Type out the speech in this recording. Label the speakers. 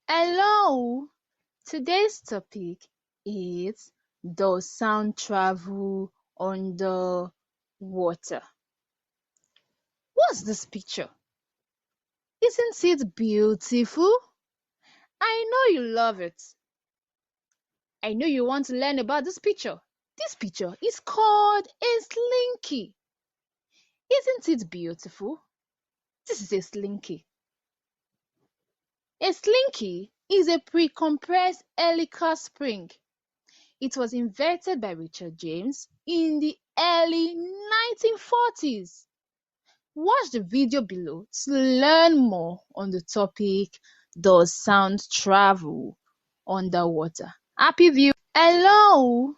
Speaker 1: Hello, today's topic is does sound travel under water? What's this picture? Isn't it beautiful? I know you love it. I know you want to learn about this picture. This picture is called a slinky. Isn't it beautiful? This is a slinky. A slinky is a pre-compressed helical spring. It was invented by Richard James in the early 1940s. Watch the video below to learn more on the topic Does sound travel underwater? Happy view. Hello,